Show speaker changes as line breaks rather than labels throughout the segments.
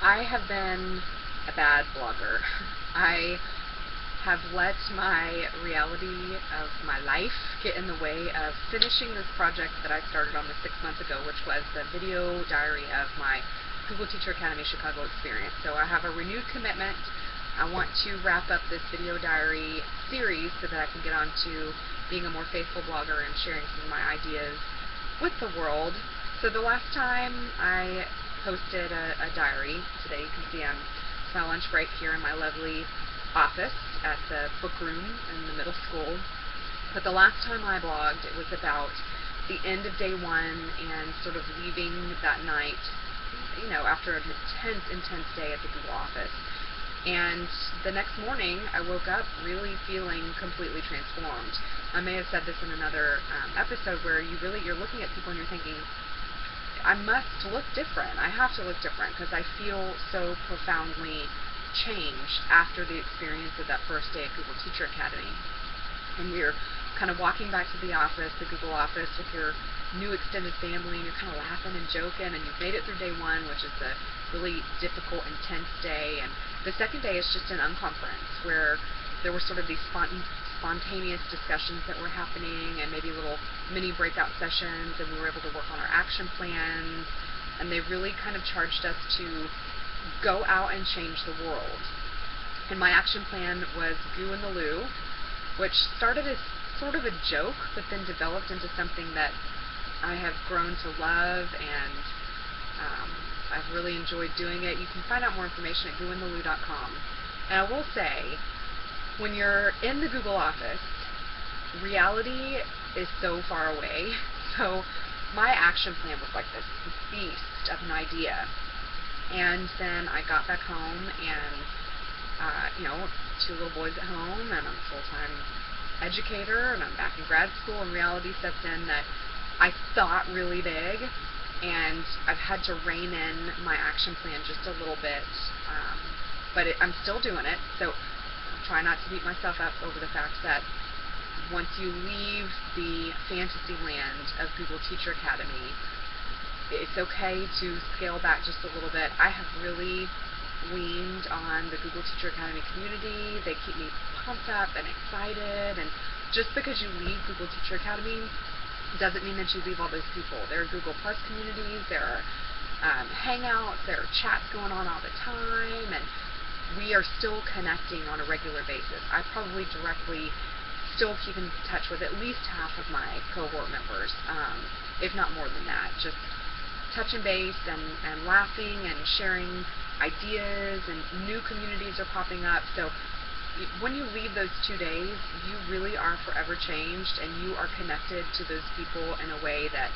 I have been a bad blogger. I have let my reality of my life get in the way of finishing this project that I started almost 6 months ago, which was the video diary of my Google Teacher Academy Chicago experience. So I have a renewed commitment. I want to wrap up this video diary series so that I can get on to being a more faithful blogger and sharing some of my ideas with the world. So the last time I posted a diary, today you can see it's my lunch break here in my lovely office at the book room in the middle school. But the last time I blogged, it was about the end of day one and sort of leaving that night, after an intense day at the Google office. And the next morning, I woke up really feeling completely transformed. I may have said this in another episode where you're looking at people and you're thinking, I must look different. I have to look different because I feel so profoundly changed after the experience of that first day at Google Teacher Academy. And you're kind of walking back to the office, the Google office, with your new extended family, and you're kind of laughing and joking, and you've made it through day one, which is a really difficult, intense day. And the second day is just an unconference where there were sort of these spontaneous discussions that were happening, and maybe little mini breakout sessions, and we were able to work on our action plans, and they really kind of charged us to go out and change the world. And my action plan was Goo in the Loo, which started as sort of a joke, but then developed into something that I have grown to love, and I've really enjoyed doing it. You can find out more information at goointheloo.com. And I will say, when you're in the Google office, reality is so far away. So my action plan was like this beast of an idea. And then I got back home and, 2 little boys at home, and I'm a full-time educator, and I'm back in grad school, and reality sets in that I thought really big, and I've had to rein in my action plan just a little bit, but I'm still doing it, so I'm trying not to beat myself up over the fact that once you leave the fantasy land of Google Teacher Academy, it's okay to scale back just a little bit. I have really leaned on the Google Teacher Academy community. They keep me pumped up and excited, and just because you leave Google Teacher Academy doesn't mean that you leave all those people. There are Google Plus communities, there are hangouts, there are chats going on all the time, and we are still connecting on a regular basis. I probably directly still keep in touch with at least half of my cohort members, if not more than that. Just touching base and laughing and sharing ideas, and new communities are popping up. So when you leave those 2 days, you really are forever changed, and you are connected to those people in a way that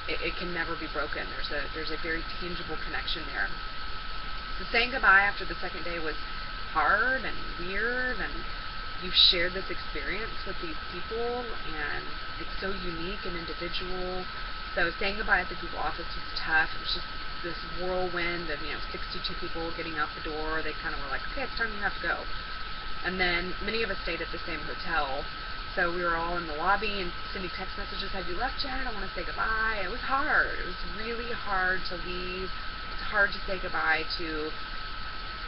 it can never be broken. There's a very tangible connection there. So saying goodbye after the second day was hard and weird, and you've shared this experience with these people, and it's so unique and individual. So saying goodbye at the Google office was tough. It was just this whirlwind of 62 people getting out the door. They kind of were like, okay, it's time you have to go. And then many of us stayed at the same hotel, so we were all in the lobby and sending text messages, have you left yet? I want to say goodbye. It was hard. It was really hard to leave. It's hard to say goodbye to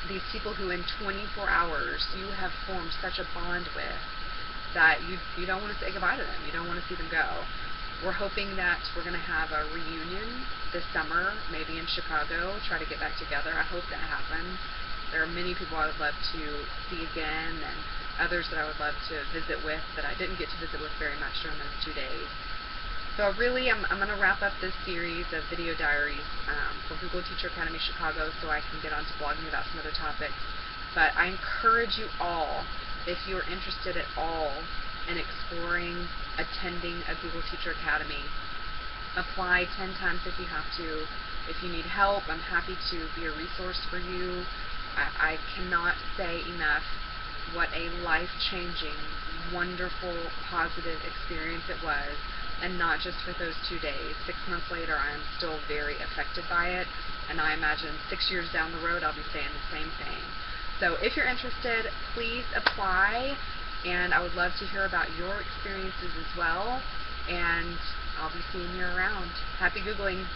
these people who in 24 hours you have formed such a bond with that you don't want to say goodbye to them. You don't want to see them go. We're hoping that we're going to have a reunion this summer, maybe in Chicago, try to get back together. I hope that happens. There are many people I would love to see again, and others that I would love to visit with that I didn't get to visit with very much during those 2 days. So I'm going to wrap up this series of video diaries for Google Teacher Academy Chicago so I can get on to blogging about some other topics. But I encourage you all, if you are interested at all in exploring attending a Google Teacher Academy, apply 10 times if you have to. If you need help, I'm happy to be a resource for you. I cannot say enough what a life-changing, wonderful, positive experience it was, and not just for those 2 days. 6 months later, I am still very affected by it, and I imagine 6 years down the road, I'll be saying the same thing. So if you're interested, please apply, and I would love to hear about your experiences as well, and I'll be seeing you around. Happy Googling!